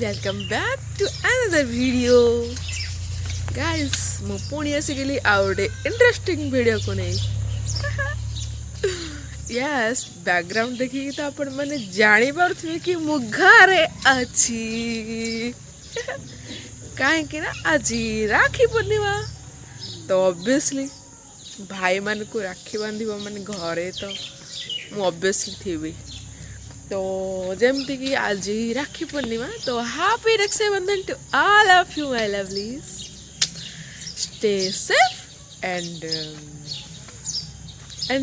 welcome back to another video. Guys, ମୁଁ ପୁଣି ଆସିଗଲି ଆଉ ଗୋଟେ ଇଣ୍ଟରେଷ୍ଟିଂ ଭିଡ଼ିଓ କୁ ନେଇ। Yes, बैकग्राउंड देखिए तो आपण माने जानी पारुथिबे कि मु घरे अछि। काहे कि ना आज राखी पूर्णिमा तो ऑब्वियसली भाई मान को राखी बांधिबो माने घरे तो मु ऑब्वियसली थीबी। तो जमती कि आज राखी पूर्णिमा तो happy Raksha Bandhan to all of you my lovelies. Stay safe and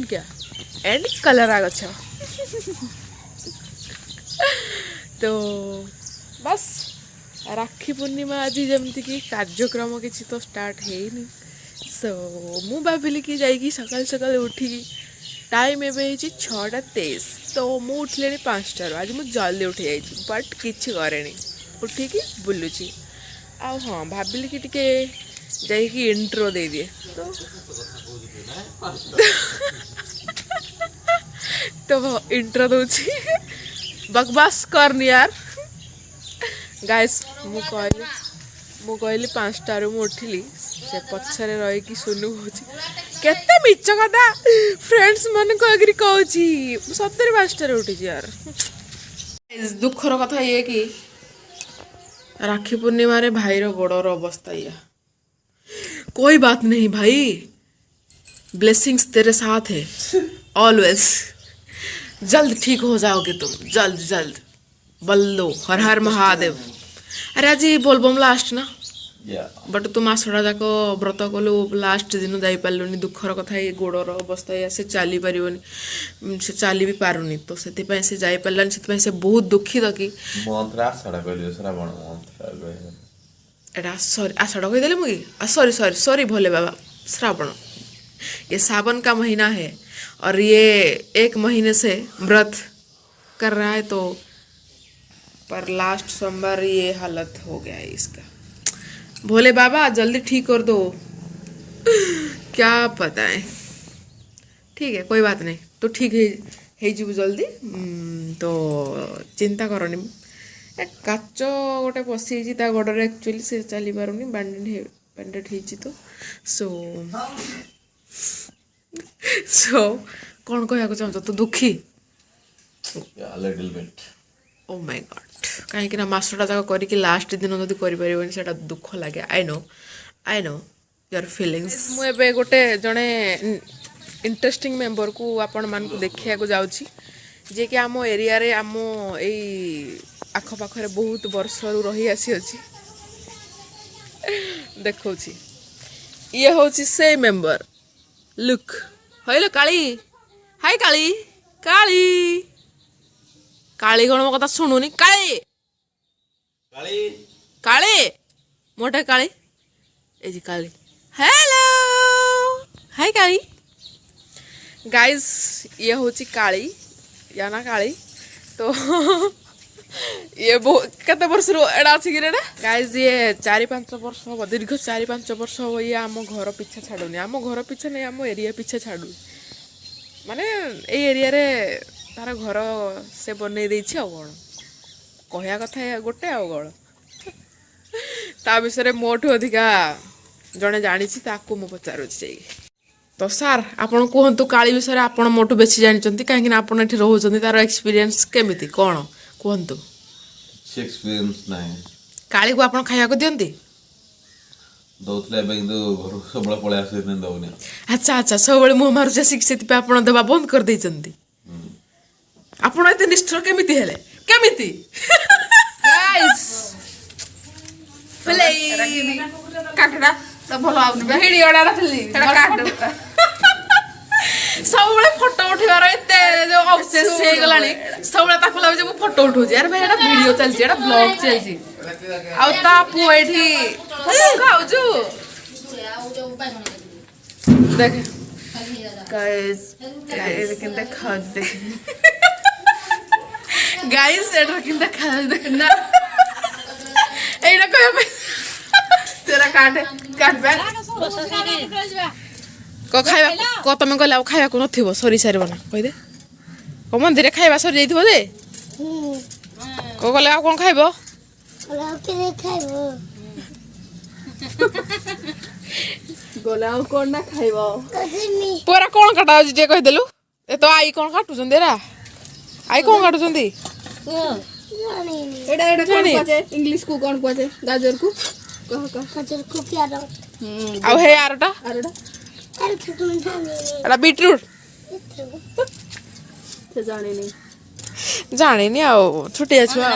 क्या एंड कलर आ गछ। तो बस राखी पूर्णिमा आज जमती कि कार्यक्रम किसी तो स्टार्ट है सो मु भाविली कि जाइकी सकाल सकाल उठी टाइम एवं 6:23 तो मु उठिले 5टार आज मुझे जल्दी उठी जाइए बट किसी करे उठिकी बुलूची आ हाँ भाविली कि टिके जाइकी इंट्रो दे दिए तो इंट्रो दूची बकवास करनी यार। गाइस मु कहली 5टार मु उठिली से पछरे रही कि सुनु केते मिछ कथा फ्रेंड्स मन को एग्री कहूची सतरे 5टार उठी यार। दुखर कथा ये कि राखी पूर्णिमा रे भाई रो गोड़र अवस्था या कोई बात नहीं भाई ब्लेसिंग्स तेरे साथ है ऑलवेज। जल्द ठीक हो जाओगे तुम जल्द जल्द बल्लो हर हर महादेव। अरे आज बोलबम लास्ट ना बट तुम आसड़ा जाक व्रत कलु लास्ट दिन जाई पारलुनी दुखर कथा ये गोड़र अवस्था या से चली पारिबनी से चली भी पारुनी तो से से जाई पारलानी से बहुत दुखित कि मंत्र आषाढ़ कहलियो श्रावण मंत्र एटा सॉरी आषाढ़ कह देले मुगी सॉरी सॉरी सॉरी भोले बाबा श्रावण ये सावन का महीना है और ये 1 महीने से व्रत कर रहा है तो पर लास्ट सोमवार ये हालत हो गया है इसका। भोले बाबा जल्दी ठीक कर दो क्या पता है। ठीक है कोई बात नहीं तो ठीक है जीव जल्दी तो चिंता करनी काच गोटे पशि ता गोड़े एक्चुअली से चली पारुनी बैंडेड होती तो सो कौन कहना चाहत तो दुखी ओ माय गॉड कहीं मसटा जाक करके लास्ट दिन जब कर से दुख लगे आई नो योर फीलिंग्स। मुझे गोटे जड़े इंटरेस्टिंग मेंबर को आपण मान को देखा जाऊँगी जे कि आम एरिया रे आम यही आखपाखे बहुत वर्ष रही आसी अच्छी देखा ये हूँ से मेंबर लुक हईलो काली हाय काली काली काली कौन मो कथा शुणुनी काली काली काली मोटे काली ए जी काली हेलो हाय काली। गाइस ये होची काली या ना काली तो ये केते वर्ष एडा अछि कि रेडा गाइस ये 4-5 वर्ष हो दीर्घ 4-5 वर्ष हो ये आम घर पीछे छाडुनी आम घर पीछे नहीं आम एरिया पीछे छाडू माने ए एरिया रे तार घर से बन देछि आ कोन कहया कथा गोटे आ गळ ता विषय मोठू अधिका जड़े जानी ताकू मु पचारुछि तो सार आपण कहतु काली विषय आपण मोठू बेसी जानी कहीं आपण एठी रहउछन्ती तार एक्सपीरियंस केमिति कोन कहतु एक्सपीरियंस नाही काली को आपण खाया को दियंती दौतले बिंदु घर सबले पळे आसे न दउनी अच्छा अच्छा सबले मु मारु जे शिक्षित पे आपण देबा बंद कर दैचंती आपण एते निष्ठुर केमिति हेले केमिति गाइस प्ले काटडा तो भलो आउनी वीडियोडा रखली एटा काट सबले फोटो उठेबार एते जो ऑब्सेस हे गलानी सबले ताकू लागे मु फोटो उठौ यार भाई एटा वीडियो चलछि एटा ब्लॉग चलछि आ ता पु एठी खाउजु देख गाइस ए किंदा खाउज देख गाइस एटा किंदा खाउज देख ना एटा कहबे तेरा काट बैग को खाइबा को तमे गला खाइबा को नथिबो सरी सारी बना कहि दे को मंदिर खाइबा सरी जाइथिबो जे को गले आ कोन खाइबो ଗଲେ ଆଉ କଣ ନା ଖାଇବ ପୁରା କଣ କାଟା ହଉଛି ଟିକେ କହିଦେଲୁ ଏ ତ ଆଈ କଣ କାଟୁଛନ୍ତି ଏରା ଆଈ କଣ କାଟୁଛନ୍ତି ଏଟା ଏଟା କଣ କୁହାଯାଏ ଇଂଲିଶ କୁ କଣ କୁହାଯାଏ ଗାଜର କୁ କହ କହ ଆଉ ହେ ଆରଟା ଆରଟା ଏଟା ବିଟରୁଟ ସେ ଜାଣିନି ଜାଣିନି ଆଉ ଛୋଟିଆ ଛୁଆ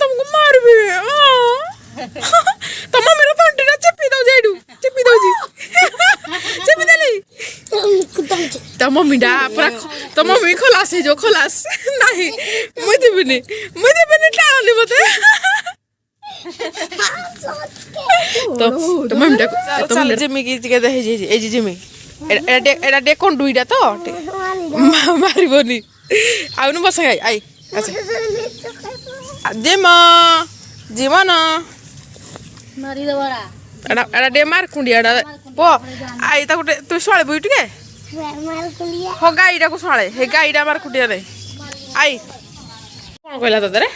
ତମକୁ ମାରିବି ତମ ମମିର ତଣ୍ଟିଟା ଚିପି ଦଉଛି ଏଇଠୁ ଚିପି ଦଉଛି ଚିପି ଦେଲି ତମ ମମିଟା ପୁରା ତମ ମମି ଖଲାସ ହେଇଯିବ ଖଲାସ ନାହିଁ ମୁଇଁ ଦେବିନି ଟାଣନି ମତେ ତ ମମିଟାକୁ ଚାଲ ଜିମିକି ଟିକେ ହେଇଛି ଏଇ ଯେ ଜିମି ଏଟା ଟିକେ କଣ୍ଡୁଇଟା ତ ମାରିବନି ଆଉନୁ ବସ ଆଇ ଆଇ ଜିମ ଜିମ ନା ଏଟା ଟିକେ ମାର କୁଣ୍ଡିଆ ପୁଅ ଆଇ ତାକୁ ତୁ ଶୁଆଳିବୁ ଟିକେ ହଁ ଗାଈଟାକୁ ଶୁଆଳେ ହେ ଗାଈଟା ମାର କୁଣ୍ଡିଆ ରେ ଆଇ କଣ କହିଲା ତତେ ରେ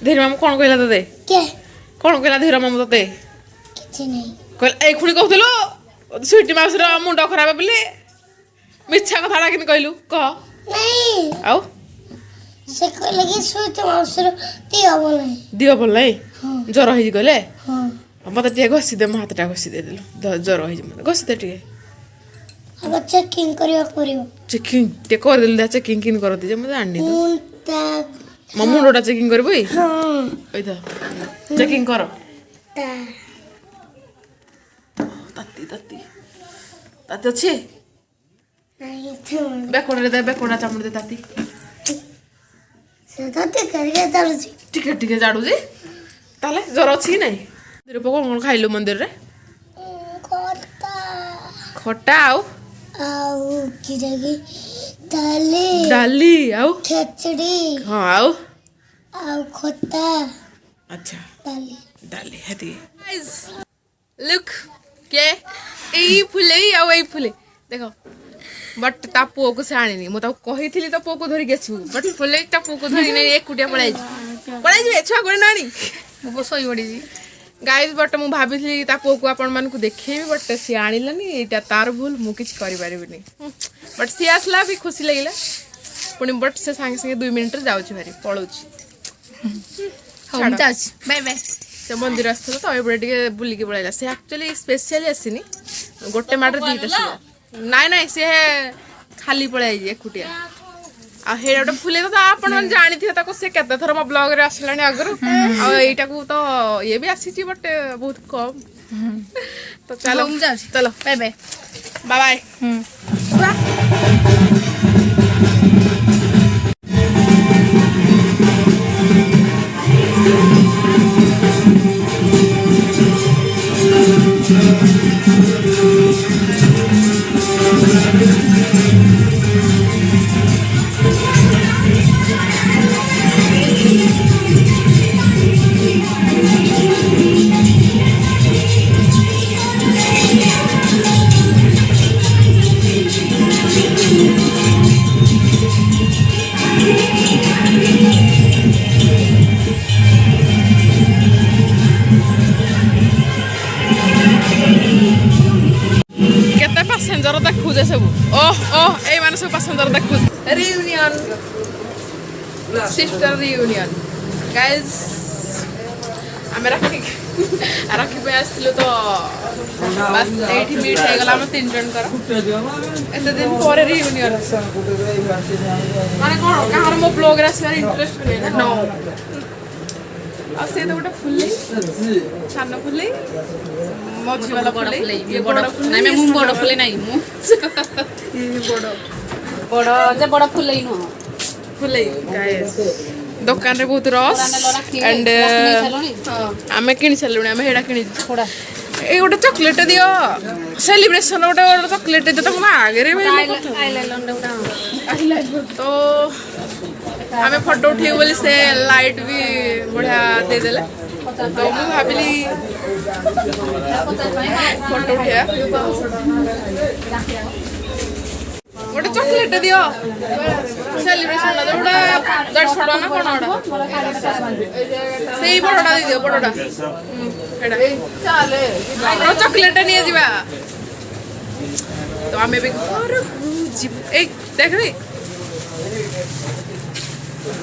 ଧୀର ମାମୁ କଣ କହିଲା ତତେ କଣ କହିଲା ଧୀର ମାମୁ ତତେ କହିଲା ଏଇ ଖୁଣି କହୁଥିଲୁ ସୁଇଟି ମାଉସୀର ମୁଣ୍ଡ ଖରାପ ବୋଲି ମିଛା କଥାଟା କିନ୍ତୁ କହିଲୁ କହ ଆଉ ସେ କହିଲେ କି ସୁଇଟି ମାଉସୀର ଦିହ ଭଲ ନାହିଁ ଜ୍ୱର ହେଇଛି କହିଲେ ମତେ ଟିକେ ଘଷି ଦେ ମୋ ହାତଟା ଘଷି ଦେଇଦେଲୁ ଜ୍ୱର ହେଇଛି ମତେ ଘଷି ଦେ ଟିକେ ଆଗ ଚେକିଂ କରିବାକୁ ପଡିବ ଚେକିଂ ଟିକେ କରିଦେଲୁ ଦା ଚେକିଂ କିନ୍ କରନ୍ତି ଯେ ମୁଁ ଜାଣିନି ମୋ ମୁଣ୍ଡଟା ଚେକିଂ କରିବୁ ଏଇତ ଚେକିଂ କର ତାତି ତାତି ତାତି ଅଛି ବେକଡ଼ରେ ଦେ ବେକଡ଼ା ଚାମୁଡ଼ି ଦେ ତାତି ଟିକେ ଟିକେ ଜାଡୁଛି ତାହେଲେ ଜ୍ୱର ଅଛି କି ନାଇଁ କଣ କଣ ଖାଇଲୁ ମନ୍ଦିରରେ ଖଟା ଆଉ ଡାଲି ଆଉ ଖେଚଡି ହଁ ଆଉ ଖଟା ଆଚ୍ଛା ଡାଲି ଡାଲି ହେତିକି ଲୁକ୍ କେ ଏଇ ଫୁଲେଇ ଆଉ ଏଇ ଫୁଲେ ଦେଖ ବଟ୍ ତା ପୁଅକୁ ସେ ଆଣିନି ମୁଁ ତାକୁ କହିଥିଲି ତ ପୁଅକୁ ଧରିକି ଆସିବୁ ବଟ୍ ଫୁଲେଇ ତା ପୁଅକୁ ଧରିକି ନେଇ ଏକୁଟିଆ ପଳାଇଯିବେ ଛୁଆ କରି ନାଣି ମୁଁ ଶୋଇ ପଡ଼ିଛି ଗାଇଜ୍ ବଟ୍ ମୁଁ ଭାବିଥିଲି ତା ପୁଅକୁ ଆପଣମାନଙ୍କୁ ଦେଖେଇବି ବଟ୍ ସିଏ ଆଣିଲାନି ଏଇଟା ତାର ଭୁଲ ମୁଁ କିଛି କରିପାରିବିନି ବଟ୍ ସିଏ ଆସିଲା ବି ଖୁସି ଲାଗିଲା ପୁଣି ବଟ୍ ସେ ସାଙ୍ଗେ ସାଙ୍ଗେ 2 ମିନିଟ୍ରେ ଯାଉଛି ଭାରି ପଳଉଛି ବାଏ ବାଏ ସେ ମନ୍ଦିର ଆସିଥିଲା ତ ଏପଟେ ଟିକେ ବୁଲିକି ପଳେଇଲା ସେ ଆକ୍ଚୁଆଲି ସ୍ପେଶିଆଲି ଆସିନି ଗୋଟେ ମାଡ଼ରେ ଦୁଇଟା ସିଏ ନାଇଁ ନାଇଁ ସେ ଖାଲି ପଳେଇ ଆଇଛି ଏକୁଟିଆ ଆଉ ହେଇଟା ଗୋଟେ ଫୁଲେଇ ତ ଆପଣମାନେ ଜାଣିଥିବେ ତାକୁ ସେ କେତେଥର ମୋ ବ୍ଲଗ୍ରେ ଆସିଲାଣି ଆଗରୁ ଆଉ ଏଇଟାକୁ ତ ଇଏ ବି ଆସିଛି ବଟ୍ ବହୁତ କମ୍ ତ ଚାଲ ଚାଲ bye bye bye bye passenger देखुजे सब ओह ओह ए माने सब पैसेंजर देखु रियूनियन सिस्टर रियूनियन गाइस आमे राखी पे आसलो तो बस एठी मीट हे गला हम 3 जन कर एते दिन पर रियूनियन माने कोन कहार मो ब्लॉग रा से इंटरेस्ट नै नो आ से तो गोटा फुल्ले छान फुल्ले मझी वाला फुल्ले ये बड़ा फुल्ले नाही मैं बड़ा फुल्ले नाही मु बड़ा बड़ा जे बड़ा फुल्ले न फुल्ले गाइस दुकान रे बहुत रस एंड आमे किनि छलुनी आमे हेडा किनि थोड़ा ए गोटे चॉकलेट दियो सेलिब्रेशन गोटे चॉकलेट दे तुम आगे रे तो आमे फोटो उठे बोली से लाइट भी बढ़िया दे देले तो मु भाबिली फोटो उठिया ଗୋଟେ ଚକୋଲେଟ ଦିଅ ସେଲିବ୍ରେସନ ରେ ଗୋଟେ 150 ଟଙ୍କା ନା କଣ ଗୋଟେ ସେଇ ବଡଟା ଦେଇଦିଅ ବଡଟା ସେଇଟା ଚକୋଲେଟ ନିଏ ଯିବା ତ ଆମେ ବି ଘରକୁ ଯିବୁ ଏଇ ଦେଖିବି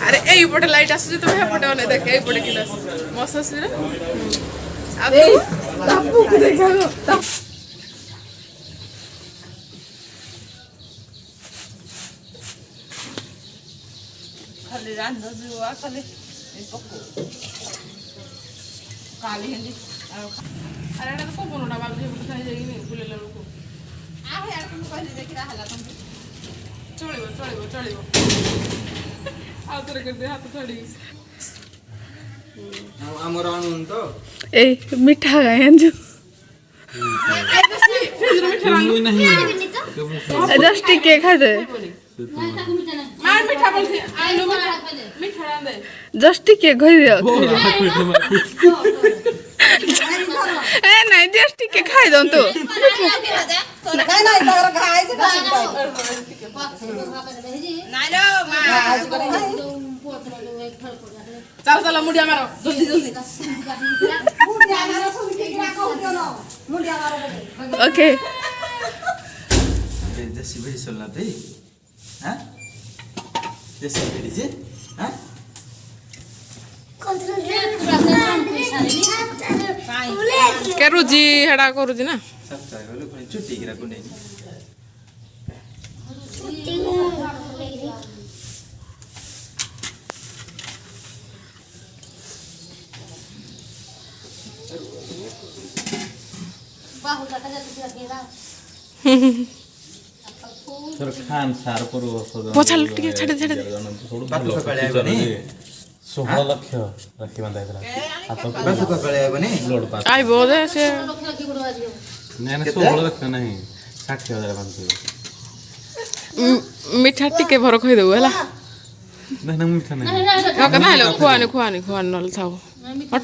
ଆରେ এইপଟେ লাইট আসছে তুমি হেপটে অনে দেখ এইপটে কি আস মস্ত আসছে না আর তুই তাপুকে দেখাবো খালি রান্ধ জুয়া খালি এই পকো কালি হিন্দি আরে এটা তো কোনটা বাবু হেপটে খাই যাইনি ভুলে লাগো আহে আর তুমি কইলে দেখি রাহলা তুমি চলিব চলিব চলিব ଆଉ ଥରେ କରିଦେ ହାତ ଛାଡ଼ି ଆମର ଆଣୁନ ତ ए मिठा गायन जस्ट टिके खाते ମାର ମିଠା ବୋଲଛି ଆଇଲୁ ମିଠା ରାନ୍ଧେ जस्ट टिके खै दियो ए नहीं जस्ट टिके खाइ दन तो নাই নাই তার খাইছে না নাই লো মা ଚାଲ ଚାଲ ମୁଡିଆ ମାର ଜଲ୍ଦି ଜଲ୍ଦି ओके ଦେଶୀ ଭେଡ଼ି ସରିଲା ଦେଇ ହଁ ଦେଶୀ ଭେଡ଼ି ଯେ ହଁ କେରୁଛି ହେଟା କରୁଛି ନା ସପ୍ତାହ ଗଲେ ପୁଣି ଚୁଟି କିରା କୁଣ୍ଡେଇ ତୋର ଖାନ ସାର କରୁ ପଛାଲ ଟିକେ ଛାଡ଼ି ଛାଡ଼ି ବାଟ ସକାଳେ ଆଇବନି 16 ଲକ୍ଷ ରାକ୍ଷୀ ବାନ୍ଧା ହେଇଥିଲା ବାଟ ସକାଳେ ଆଇବନି ଲୋଡ ପାସ୍ ଆଇବ ଯେ ସେ ନାଇଁ ନା 16 ଲକ୍ଷ ନାହିଁ 60,000 ବାନ୍ଧିବ ମିଠା ଟିକେ ଭର ଖୋଇଦେବୁ ହେଲା ନାଇଁ ନା ମିଠା ନାହିଁ ନାଇଁ ଖୁଆନି ଖୁଆନି ଖୁଆନି ନହେଲେ ଥାଉ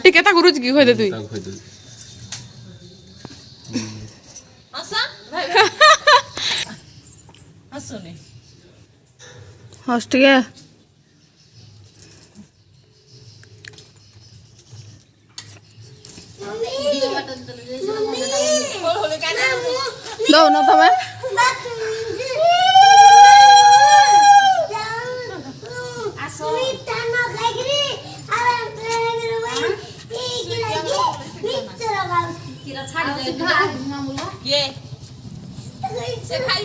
ଟିକେ ତାକୁ ରୁଚି କି ଖୋଇଦେ ତୁଇ ତାକୁ କହିଦେବି আসা আসুনি हॉस्ट गया दो ना तुम्हें ये से खाई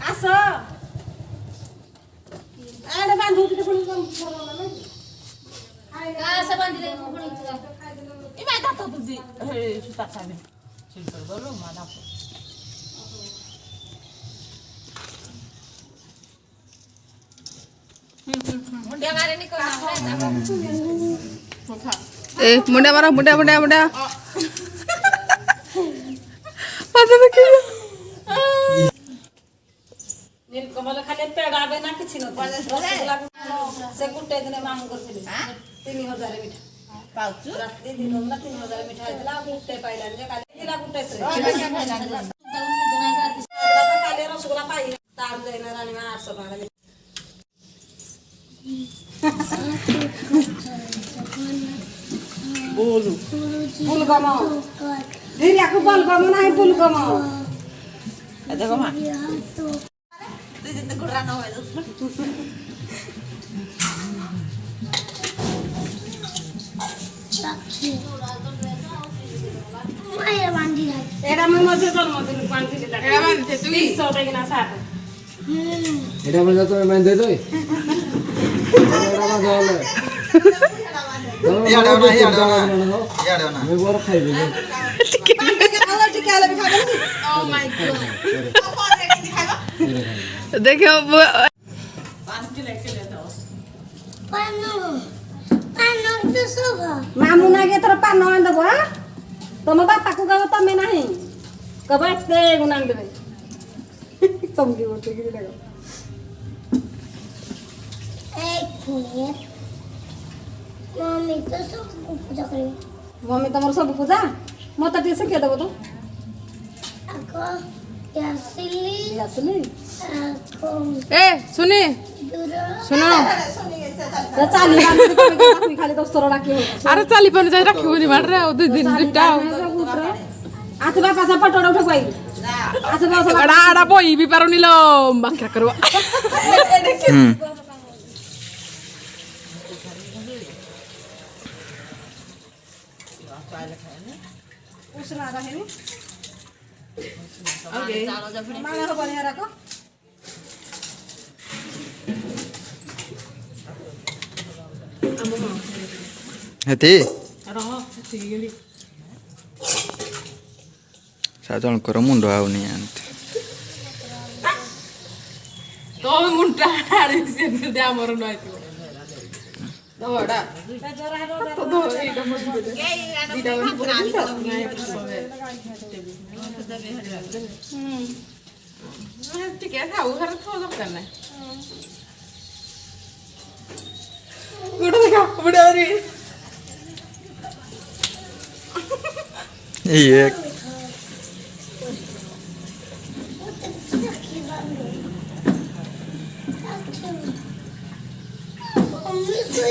আস আরে বান্ধু দিতে কোন এই মা দাও তো দি হে সুতা খাবে শিল্পর বলো মা দাও মুন্ডিয়া মারে নি কোনা ए मुंडा मारो मुंडा मुंडा मुंडा पता तो क्या নীলকমল খালি পেড়াবে না কিছু না সে গুটে দিনে মাং করছিল 3000 মিঠা পাউচু রাতে দিন না 3000 মিঠা দিলা গুটে পাইলান যে কালি দিলা গুটে কালি রসগোল্লা পাই তার দেনা রানী মা 800 টাকা বুলগম ধীরে বুলগম নাই বুলগম দেখো মা এটা আমি মজে জন্মদিন পান্তি দিলা এটা বানতে তুই 300 টাকা না সাথে এটা মানে তুমি মান দে দই এটা মানে হলো ইয়াড়ে না ইয়াড়ে না আমি বড় খাইবি ও মাই গড देखो ମାମୁ ନାଗେ ତୋର ପାନ ଆଣିଦେବ ତମ ବାପାକୁ କହିବ ତମେ ନାହିଁ କହିବ ଏତେ ଗୁଣ ଆଣିଦେବେ ତମକି ଗୋଟେ କି ଦେଖ मम्मी तो सब पूजा करेंगे ମମି ତମର ସବୁ ପୂଜା ମତେ ଟିକେ ଶିଖେଇ ଦେବ ତ आको ଆସିଲି ଆସିଲି ए सुनी सुनो ଚାଲି ଖାଲି ଦସ୍ତର ଡାକି अरे चाली पानी जाई रखिबनी माडरे ଆଉ 2 दिन दुटा ଆସିବା ପାଛ ଫଟୋ ଉଠେଇ ପାଇଲି ଆସିବା एडा एडा बोई भी पारुनी लो बाक्या करवा ଉଷୁନା ରହେନି ଓକେ ମାଣ ହବନି ହେରାକ ହେତି ସାଧାରଣଙ୍କର ମୁଣ୍ଡ ଆଉନି ଏମିତି तो मुंटा आडे से दे हमर नइतो दोडा तो दो एटा मत दीदा ठीक है खाऊ घर खाऊ दरकार नाही गुड देखा बडरी ये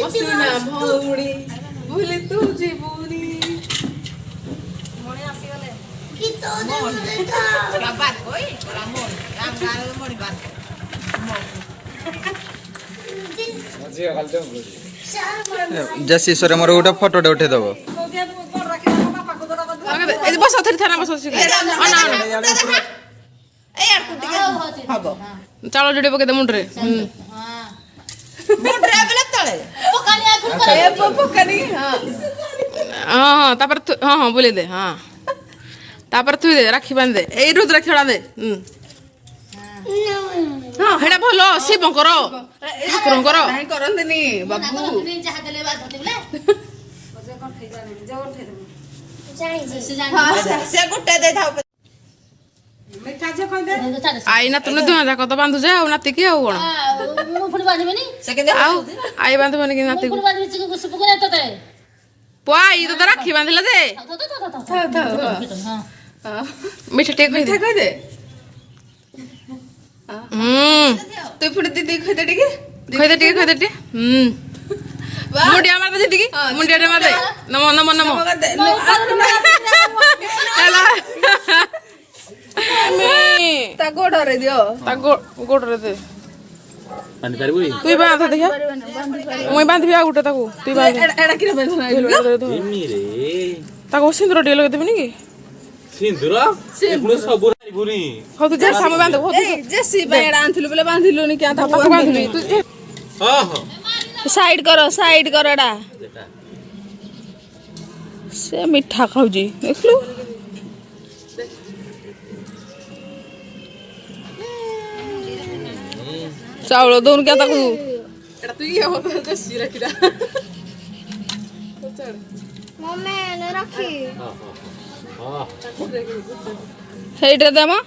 मसीना भौड़ी भूले तू जीवनी କି ତୋ ଦେହରେ ତ ଜେସିସରେ ମୋର ଗୋଟେ ଫଟୋଟେ ଉଠେଇଦବ ए बस थरी थाना बस चालो जोड़ी पके दे मुंडरे हाँ तापर हाँ बोले दे हाँ तापर तू दे राखी बांध दे ए रुद्र खेड़ा दे हाँ हेडा भलो शिव करो ठाकुर करो नहीं करंतनी बाबू आई ना तुमने दुआ जाक तो बांधु जाओ नाती की आउ कोन आउ आई बांधबनी कि नाती पुआई तो राखी बांधले दे मिठा टे कह दे तू पुणी दीदी खै दे टिके मुंडिया मार दे टिके मुंडिया रे मार दे नमो नमो नमो हेला ता गोड़ रे दियो ता गोड़ रे दे पानी पारबो तू बांध देखा मैं बांधबी आ गुटे ताको तू बांध एडा कि बांधना एमी रे ताको सिंदूर टे लगे देबनी कि सिंदूर एपुडे सब हारिबुनी हो तू जा सामे बांध हो जेसी बेड़ा आंथिलु बोले बांधिलुनी क्या था ताको बांधनी तू हां हां साइड करो एडा से मिठा खाउजी देखलु चावल दोन क्या ताको एडा तू ये हो जसी रखिरा ମମେ ରାଖି हां ସେଇଟା ଦେମା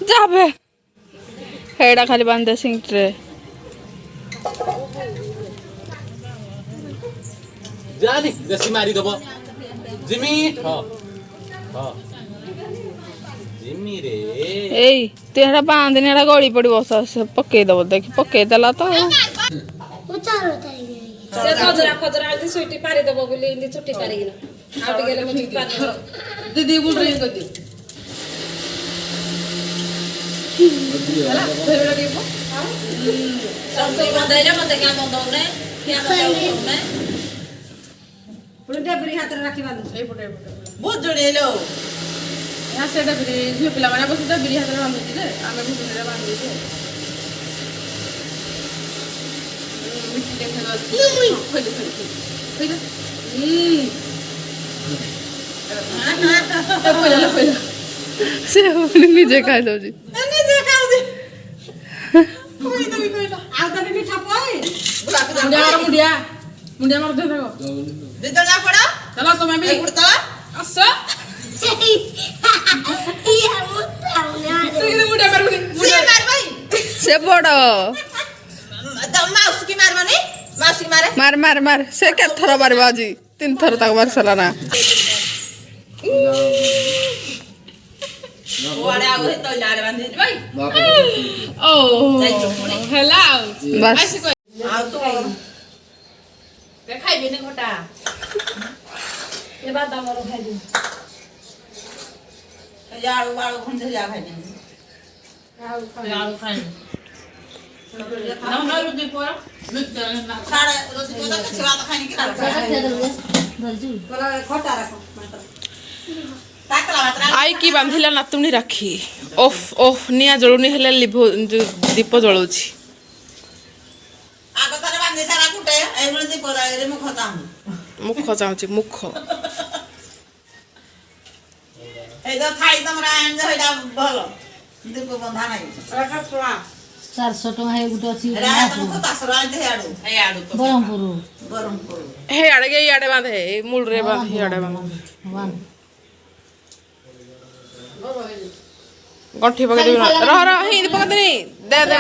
ଯାବେ ହେଇଟା ଖାଲି ବାନ୍ଧେ ସିଂଟରେ जानी जसी मारी दबो जिमी हां हां जिमी रे ଏଇ ତୁ ହେଟା ବାନ୍ଧନି ହେଟା ଗଳି ପଡିବ ପକେଇ ଦବ ଦେଖି ପକେଇ ଦେଲା ତ ଉଚାର ତାଇ ସେ ଖଜରା ଖଜରା ଆଜି ସୁଇଟି ପାରି ଦବ ବୋଲି ଇଲି ଛୁଟି କାରିକିନା ଆଉ ଟିକେ ହେଲେ ମୁଁ ପାରି दीदी बोल रही है कदी ହେଲା ଧରିବଡା ଟିକେ सबसे बंदाइले मते क्या बंदौने क्या बंदौने पुणे डेबरी हाथ रे राखी बांध ଏଇ ପଟେ बहुत जोड़ेलो यहाँ सेटा भी झियो पिला माने बस तो बिरी हाथ रे बांधि दे आमे भुजरे बांधि दे मिट्टी देखा खोल से निजे खाइ दउजी ନିଜେ ଖାଉଛି କୋଇ ଦବି କହିଲା ଆଉ ତବେ ମିଠା ପଇ मुंडिया मार दे देखो ଦେ ଦଲା ପଡା चलो तुम्हें भी उड़ता अस ଇଏ ମୁଟାଉନା तू किने मुंडिया मारबनी ସେ ମାର ଭାଇ से बड़ माउस की मार माने माउस की मारे मार से के थरा मारबा जी 3 थर तक मार सला ना ହେଲା बस ଖାଇବେନି ଖଟା ଏ ବାଦାମର ଖାଇଦିଅ ଆଳୁ ବାଳୁ ଖଣ୍ଡେ ଯା ଖାଇନି ଆଳୁ ଖାଇନି ଛାଡେ ରୋଷେଇ କଥା କିଛି ଭାତ ଖାଇନି କି ଖଟା ରାଖ ତାକଲା ଭାତ ଆଇ କି ବାନ୍ଧିଲା ନାତୁଣୀ ରାକ୍ଷୀ ଓଫ ଓଫ ନିଆଁ ଜଳୁନି ହେଲେ ଦୀପ ଜଳୁଛି ଆଗ ତାର ବାନ୍ଧି ସାରା ଗୁଟେ ଏଇଭଳି ଦୀପ ଦାଗରେ ମୁଁ ଖତାମ ମୁଖ ଚାହୁଁଛି ମୁଖ ଏଇ ତ ଥାଇ ତମର ଆଣିଛ ସେଇଟା ଭଲ ଦୀପ ବନ୍ଧା ନାହିଁ 400 ଟଙ୍କା ହେଇ ଗୋଟେ ଅଛି ତମ ଖତାସର ଆଣିତେ ଆଡୁ ବ୍ରହ୍ମପୁର ହେ ଆଡେ କେ ଇଆଡେ ବାନ୍ଧେ ଏଇ ମୁଳରେ ବାନ୍ଧେ ଇଆଡେ ବାନ୍ଧେ ଗଣ୍ଠି ପକେଇ ଦେବି ରହ ରହ ହିଁଦି ପକେଇଦେନି ଦେ ଦେ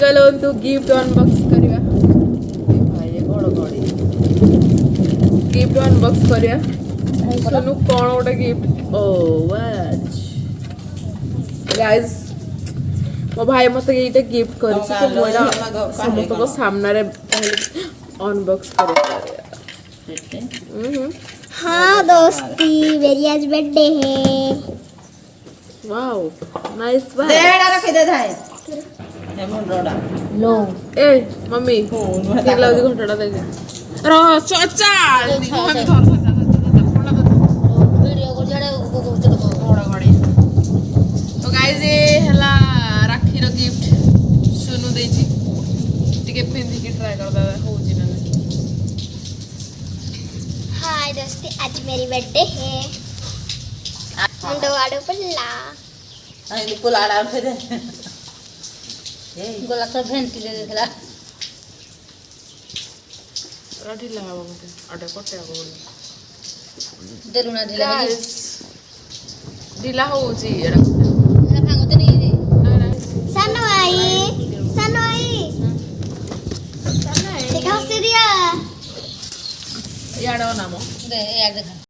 ଚଲନ୍ତୁ ଗିଫ୍ଟ ଅନବକ୍ସ କରିବା ଭାଇ ଘଡଘଡି ଗିଫ୍ଟ ଅନବକ୍ସ କରିବା ସୁନୁ କଣ ଗୋଟେ ଗିଫ୍ଟ ଓ ୱାଚ୍ ଗାଇସ୍ ମୋ ଭାଇ ମତେ ଏଇଟା ଗିଫ୍ଟ କରିଛି ତ ମୁଁ ଏଇଟା ସମସ୍ତଙ୍କ ସାମ୍ନାରେ ଅନବକ୍ସ କରିବା हाँ दोस्ती मेरी आज बर्थडे है वाओ नाइस वाह ଏଇଟା ରଖିଦେ ଥାଏ ଏ ମୁଣ୍ଡଟା लो ए मम्मी ठीक लाଗୁଛି ଘଣ୍ଟାଟା ଦେଖେ ର ଚଚା वीडियो को जड़े तो गाइस ये ହେଲା ରାକ୍ଷୀର ଗିଫ୍ଟ ସୁନୁ ଦେଇଛି ଟିକେ ପିନ୍ଧିକି ଟ୍ରାଏ କରିଦବା ହଉଛି ନା ନାହିଁ हाय दोस्ती आज मेरी बर्थडे है मुंडो आड़ो पल्ला ଏଇ ପୁଲାଡା ଉଠେଇଦେ गोला सब भेंटी दे देला ढिला ହବ ମତେ ଅଟେ କଟେ ହବ ବୋଲି देलुना ढिला Guys, ढिला ହଉଛି ଏଟା ना भांगो तो नहीं सानो आई दिखाओ सीरिया ଇଆଡେ ନାମ दे यार देखा